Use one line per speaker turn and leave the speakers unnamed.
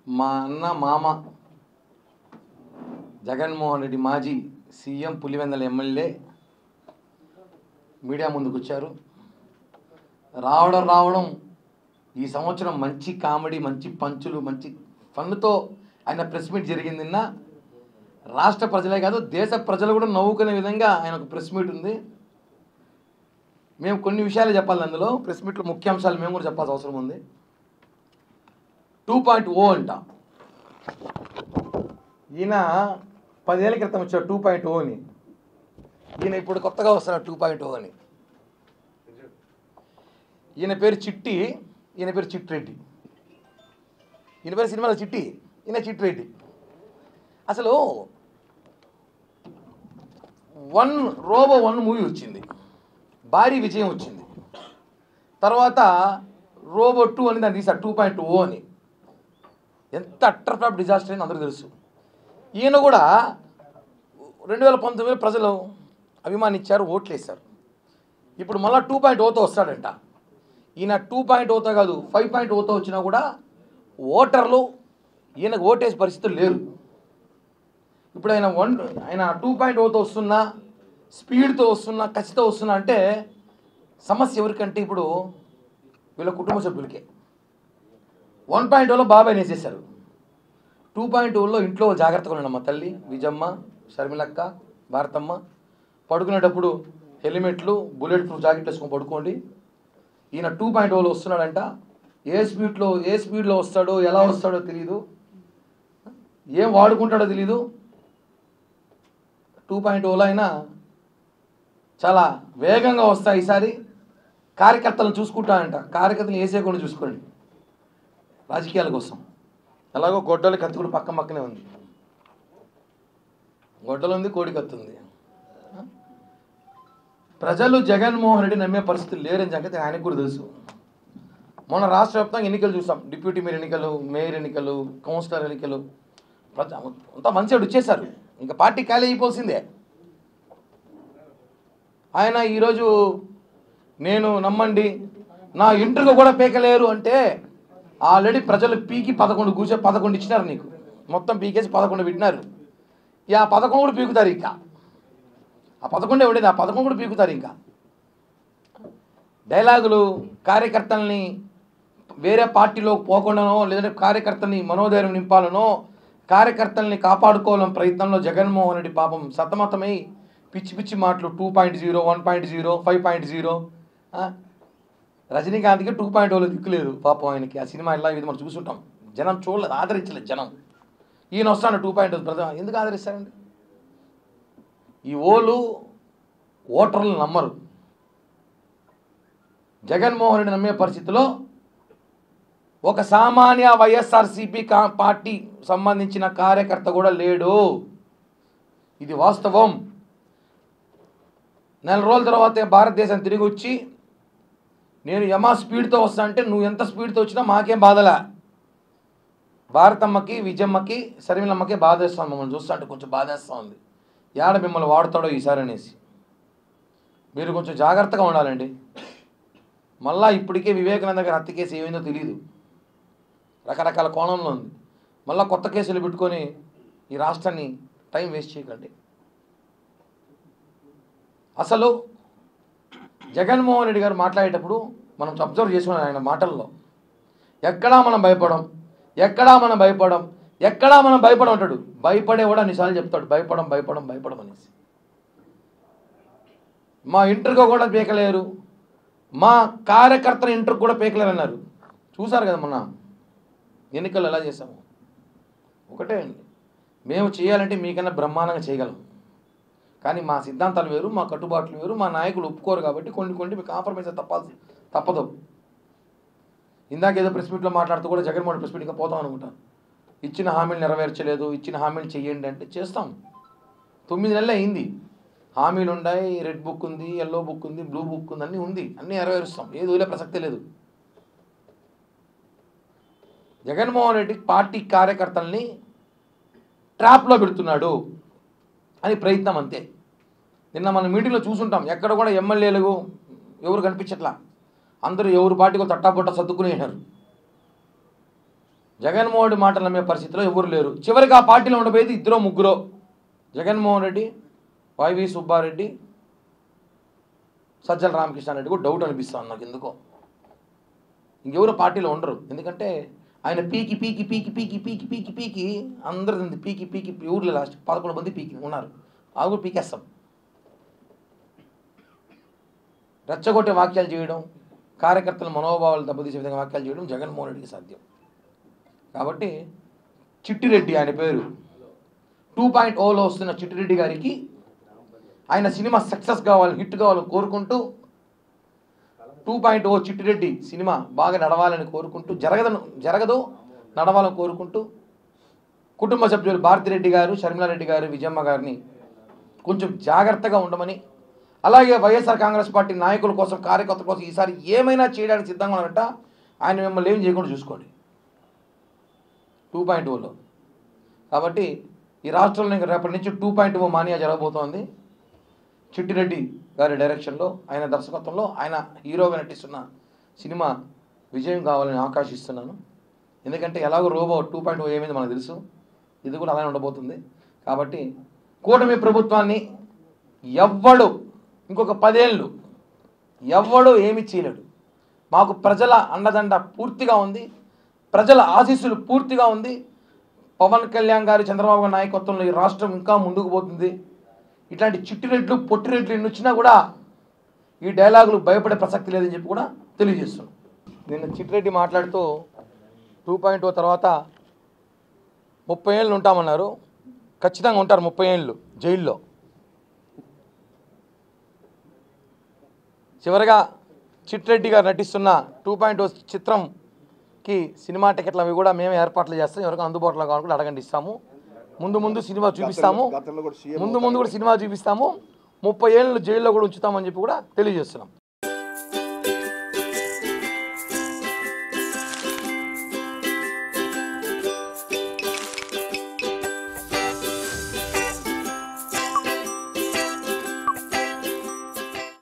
మా అన్న మామ జగన్మోహన్ రెడ్డి మాజీ సీఎం పులివెందల ఎమ్మెల్యే మీడియా ముందుకు వచ్చారు. రావడం ఈ సంవత్సరం మంచి కామెడీ, మంచి పంచులు, మంచి ఫన్నుతో ఆయన ప్రెస్ మీట్ జరిగింది. నిన్న రాష్ట్ర ప్రజలే కాదు దేశ ప్రజలు కూడా నవ్వుకునే విధంగా ఆయన ఒక ప్రెస్ మీట్ ఉంది. మేము కొన్ని విషయాలు చెప్పాలి అందులో ప్రెస్ మీట్లో ముఖ్యాంశాలు మేము కూడా చెప్పాల్సిన అవసరం ఉంది. 2.0 అంట. ఈయన 10 ఏళ్ల క్రితం వచ్చాడు 2.0 అని. ఈయన ఇప్పుడు కొత్తగా వస్తున్నాడు 2.0 అని. ఈయన పేరు చిట్టి, ఈయన పేరు చిట్రెడ్డి. ఈయన పేరు సినిమాలో చిట్టి, ఈయన చిట్రెడ్డి. అసలు రోబో 1 మూవీ వచ్చింది, భారీ విజయం వచ్చింది. తర్వాత రోబో 2 అని దాన్ని తీశారు 2.0 అని. ఎంత అట్టర్ ఫ్లాప్ డిజాస్టర్ అని అందరికీ తెలుసు. ఈయన కూడా 2019 ప్రజలు అభిమానించారు, ఓట్లు వేశారు. ఇప్పుడు మళ్ళీ 2.0తో వస్తాడంట. ఈయన 2.0తో కాదు 5.0తో వచ్చినా కూడా ఓటర్లు ఈయనకు ఓటేసే పరిస్థితులు లేరు. ఇప్పుడు ఆయన 2.0తో వస్తున్నా, స్పీడ్తో వస్తున్నా, కసితో వస్తున్నా అంటే సమస్య ఎవరికంటే ఇప్పుడు వీళ్ళ కుటుంబ సభ్యులకే. 1.0లో బాబాయ్ వేసేశారు. 2.0లో ఇంట్లో జాగ్రత్తగా ఉండమ్మా తల్లి, విజమ్మ, షర్మిలక్క, భారతమ్మ. పడుకునేటప్పుడు హెల్మెట్లు, బుల్లెట్ ప్రూఫ్ జాకెట్ వేసుకొని పడుకోండి. ఈయన 2.0లో వస్తున్నాడంట. ఏ స్పీడ్లో వస్తాడో, ఎలా వస్తాడో తెలియదు, ఏం వాడుకుంటాడో తెలీదు. 2.0లో అయినా చాలా వేగంగా వస్తాయి. ఈసారి కార్యకర్తలను చూసుకుంటానంట. కార్యకర్తలు వేసేయకుండా చూసుకోండి రాజకీయాల కోసం. ఎలాగో గొడ్డలి కత్తి కూడా పక్కనే ఉంది. గొడ్డలు ఉంది, కోడి కత్తి ఉంది. ప్రజలు జగన్మోహన్ రెడ్డి నమ్మే పరిస్థితులు లేరని సంగతి ఆయనకు కూడా తెలుసు. మొన్న రాష్ట్ర వ్యాప్తంగా ఎన్నికలు చూసాం. డిప్యూటీ మేయర్ ఎన్నికలు, మేయర్ ఎన్నికలు, కౌన్సిలర్ ఎన్నికలు, అంతా మంచిగా వచ్చేసారు. ఇంకా పార్టీ ఖాళీ అయిపోవాల్సిందే. ఆయన ఈరోజు నేను నమ్మండి నా ఇంటర్వ్యూ కూడా పీకలేరు అంటే ఆల్రెడీ ప్రజలు పీకి 11 ఇచ్చినారు నీకు. మొత్తం పీకేసి 11 పెట్టినారు. ఆ 11 కూడా పీకుతారు. ఇంకా ఆ 11 ఉండేది, ఆ 11 కూడా పీకుతారు. ఇంకా డైలాగులు కార్యకర్తల్ని వేరే పార్టీలోకి పోకుండానో, లేదంటే కార్యకర్తల్ని మనోధైర్యం నింపాలనో, కార్యకర్తల్ని కాపాడుకోవాలని ప్రయత్నంలో జగన్మోహన్ రెడ్డి పాపం సతమతమై పిచ్చి మాటలు 2.0, 1.0, 5.0. రజనీకాంత్కి 2.0లో దిక్కులేదు పాపం ఆయనకి. ఆ సినిమా ఇలా ఇది మనం చూసుంటాం. జనం చూడలేదు, ఆదరించలేదు జనం. ఈయన వస్తాడు 2.0. ప్రజలు ఎందుకు ఆదరిస్తారండి? ఈ ఓటర్లు నమ్మరు. జగన్మోహన్ రెడ్డి నమ్మే పరిస్థితిలో ఒక సామాన్య వైఎస్ఆర్సీపీ పార్టీ సంబంధించిన కార్యకర్త కూడా లేడు. ఇది వాస్తవం. నెల రోజుల తర్వాత భారతదేశం తిరిగి వచ్చి నేను స్పీడ్తో వస్తా అంటే నువ్వు ఎంత స్పీడ్తో వచ్చినా మాకేం బాధలే. భారతమ్మకి, విజయమ్మకి, శర్మిలమ్మకి బాధేస్తాం. మమ్మల్ని చూస్తా అంటే కొంచెం బాధేస్తూ ఉంది. ఏడ మిమ్మల్ని వాడుతాడో ఈసారి అనేసి. మీరు కొంచెం జాగ్రత్తగా ఉండాలండి. మళ్ళా ఇప్పటికే వివేకానంద గారి హత్య కేసు ఏమైందో తెలియదు, రకరకాల కోణంలో ఉంది. మళ్ళీ కొత్త కేసులు పెట్టుకొని ఈ రాష్ట్రాన్ని టైం వేస్ట్ చేయకండి. అసలు జగన్మోహన్ రెడ్డి గారు మాట్లాడేటప్పుడు మనం అబ్జర్వ్ చేసుకున్నాం ఆయన మాటల్లో. ఎక్కడా మనం భయపడం అంటాడు. భయపడే కూడా అన్నిసార్లు చెప్తాడు భయపడం అనేసి. మా ఇంటర్వ్యూ కూడా పీకలేరు, మా కార్యకర్తల ఇంటర్వ్యూ కూడా పీకలేరు అన్నారు. చూసారు కదా మొన్న ఎన్నికలు ఎలా చేసాము. ఒకటే అండి, మేము చేయాలంటే మీకన్నా బ్రహ్మాండంగా చేయగలం. కానీ మా సిద్ధాంతాలు వేరు, మా కట్టుబాట్లు వేరు, మా నాయకులు ఒప్పుకోరు. కాబట్టి కొన్ని మీకు కాంప్రమైజ్ తప్పదు. ఇందాక ఏదో ప్రెస్ మీట్లో మాట్లాడుతూ కూడా జగన్మోహన్ ప్రెస్ మీట్గా పోతాం అనుకుంటాను. ఇచ్చిన హామీలు నెరవేర్చలేదు, ఇచ్చిన హామీలు చెయ్యండి అంటే చేస్తాం. 9 నెలలు అయింది. హామీలు ఉన్నాయి, రెడ్ బుక్ ఉంది, ఎల్లో బుక్ ఉంది, బ్లూ బుక్ ఉంది, అన్నీ ఉంది, అన్నీ నెరవేరుస్తాం. ఏది వదిలే ప్రసక్తే లేదు. జగన్మోహన్ రెడ్డి పార్టీ కార్యకర్తల్ని ట్రాప్లో పెడుతున్నాడు అని ప్రయత్నం అంతే. నిన్న మన మీటింగ్లో చూసుంటాం. ఎక్కడ కూడా ఎమ్మెల్యేలు ఎవరు కనిపించట్లా. అందరూ ఎవరు పార్టీకి తట్టాబొట్ట సర్దుకునేసారు. జగన్మోహన్ రెడ్డి మాటలు నమ్మే పరిస్థితిలో ఎవరు లేరు. చివరికి ఆ పార్టీలో ఉండబోయేది ఇద్దరో ముగ్గురో, జగన్మోహన్ రెడ్డి, వైవి సుబ్బారెడ్డి, సజ్జల రామకృష్ణారెడ్డి కూడా డౌట్ అనిపిస్తుంది నాకు ఎందుకో. ఇంకెవరు పార్టీలో ఉండరు. ఎందుకంటే ఆయన పీకి పీకి పీకి పీకి పీకి పీకి పీకి అందరిది పీకి పీకి ఊర్లో లాస్ట్ 11 మంది పీకి ఉన్నారు. అది కూడా పీకేస్తాం. రెచ్చగొట్టే వాక్యాలు చేయడం, కార్యకర్తల మనోభావాలు దెబ్బతీసే విధంగా వాక్యాలు చేయడం జగన్మోహన్ రెడ్డికి సాధ్యం. కాబట్టి చిట్టిరెడ్డి ఆయన పేరు 2.0లో వస్తున్న చిట్టిరెడ్డి గారికి ఆయన సినిమా సక్సెస్ కావాలి, హిట్ కావాలని కోరుకుంటూ 2.0 చిట్టిరెడ్డి సినిమా బాగా నడవాలని కోరుకుంటూ జరగదు నడవాలని కోరుకుంటూ కుటుంబ సభ్యులు భారతిరెడ్డి గారు, షర్మిలారెడ్డి గారు, విజయమ్మ గారిని కొంచెం జాగ్రత్తగా ఉండమని, అలాగే వైఎస్ఆర్ కాంగ్రెస్ పార్టీ నాయకుల కోసం, కార్యకర్తల కోసం ఈసారి ఏమైనా చేయడానికి సిద్ధంగా ఉన్నారంట. ఆయన మిమ్మల్ని ఏం చేయకుండా చూసుకోండి 2.0లో. కాబట్టి ఈ రాష్ట్రంలో ఇంకా రేపటి నుంచి 2.0 మానియా జరగబోతోంది. చిట్టిరెడ్డి గారి డైరెక్షన్లో, ఆయన దర్శకత్వంలో, ఆయన హీరోగా నటిస్తున్న సినిమా విజయం కావాలని ఆకాంక్షిస్తున్నాను. ఎందుకంటే ఎలాగో రోబో 2.0 ఏమైంది మనకు తెలుసు, ఇది కూడా అలానే ఉండబోతుంది. కాబట్టి కూటమి ప్రభుత్వాన్ని ఎవ్వడు ఇంకొక 10 ఏళ్ళు ఎవ్వడు ఏమి చేయలేడు. మాకు ప్రజల అండదండ పూర్తిగా ఉంది, ప్రజల ఆశీస్సులు పూర్తిగా ఉంది. పవన్ కళ్యాణ్ గారు, చంద్రబాబు గారి నాయకత్వంలో ఈ రాష్ట్రం ఇంకా ముందుకు పోతుంది. ఇట్లాంటి చిట్టిరెడ్లు పొట్టిరెడ్లు ఎన్ని వచ్చినా కూడా ఈ డైలాగులు భయపడే ప్రసక్తి లేదని చెప్పి కూడా తెలియజేస్తున్నాను. నిన్న చిట్టిరెడ్డి మాట్లాడుతూ 2.0 తర్వాత 30 ఏళ్ళు ఉంటామన్నారు. ఖచ్చితంగా ఉంటారు 30 ఏళ్ళు జైల్లో. చివరిగా చిట్టిరెడ్డి గారు నటిస్తున్న 2.0 చిత్రంకి సినిమా టికెట్లు అవి కూడా మేమే ఏర్పాట్లు చేస్తాం. ఎవరికైనా అందుబాటులో కావాలని అడగండి, ఇస్తాము. ముందు సినిమా చూపిస్తాము, ముందు కూడా సినిమా చూపిస్తాము. 30 ఏళ్ళు జైల్లో కూడా ఉంచుతామని చెప్పి కూడా తెలియజేస్తున్నాం.